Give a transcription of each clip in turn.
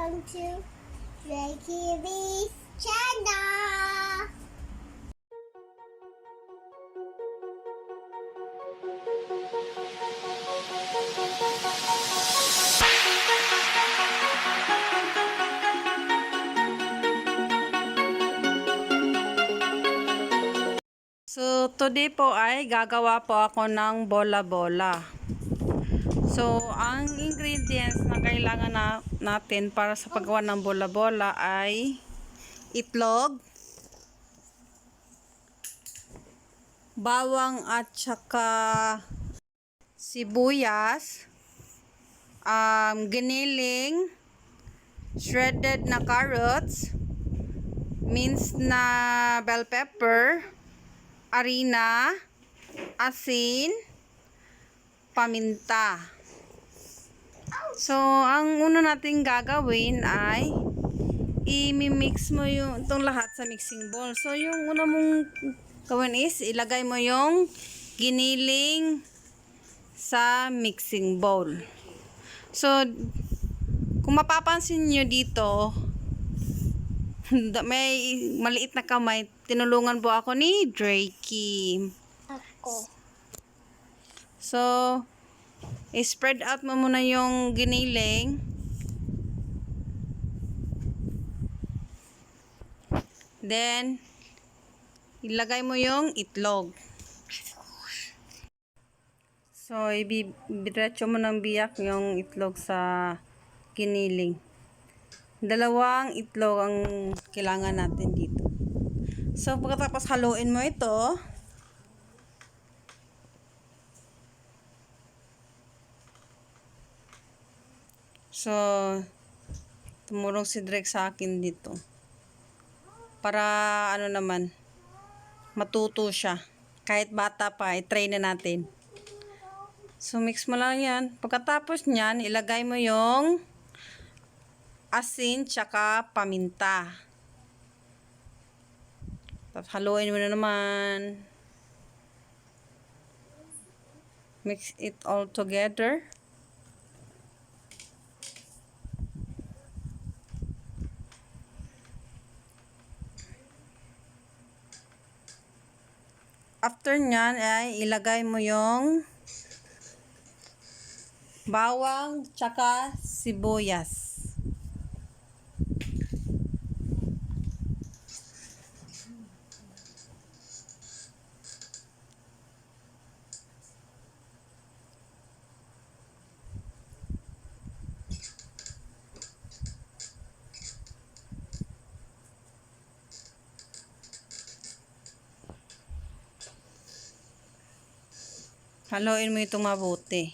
welcome to Tsp Bee's channel. So, today po ay gagawa po ako ng bola-bola. So, ang ingredients na kailangan natin para sa paggawa ng bola-bola ay itlog, bawang at saka sibuyas, giniling, shredded na carrots, minced na bell pepper, harina, asin, paminta. So, ang una nating gagawin ay i-mix mo itong lahat sa mixing bowl. So, yung una mong gawin is ilagay mo yung giniling sa mixing bowl. So, kung mapapansin nyo dito, may maliit na kamay. Tinulungan po ako ni Drakey. Ako. So, i-spread out mo muna yung giniling. Then, ilagay mo yung itlog. So, ibidiretso mo ng biyak yung itlog sa giniling. Dalawang itlog ang kailangan natin dito. So, pagkatapos haluin mo ito, so, tumulong si Drake sa akin dito. Para, ano naman, matuto siya. Kahit bata pa, i-try na natin. So, mix mo lang yan. Pagkatapos nyan, ilagay mo yung asin tsaka paminta. Tapos haluin mo na naman. Mix it all together. After nyan ay ilagay mo yung bawang tsaka sibuyas. Haluin mo itong mabuti.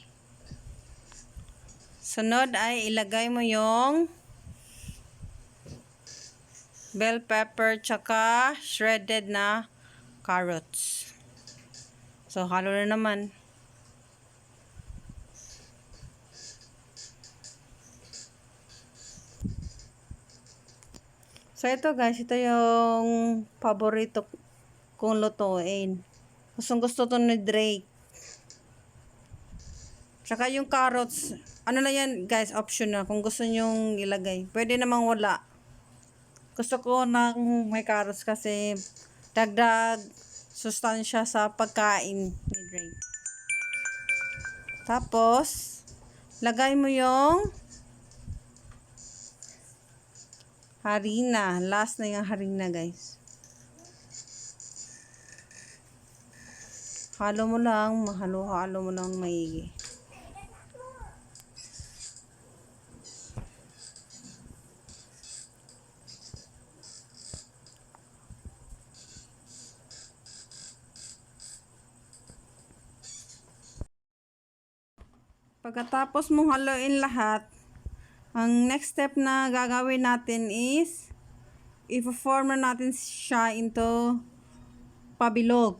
Sunod ay ilagay mo yung bell pepper tsaka shredded na carrots. So, halo na naman. So, ito guys, ito yung paborito kong lutuin. Gustong gusto to ni Drake. Tsaka yung carrots, ano lang yan guys, optional. Kung gusto nyong ilagay. Pwede namang wala. Gusto ko ng may carrots kasi dagdag sustansya sa pagkain ni Drake. Tapos, lagay mo yung harina. Last na yung harina guys. Halo mo lang, mahalo-halo mo lang maigi. Pagkatapos mong haluin lahat, ang next step na gagawin natin is i-form na natin siya into pabilog.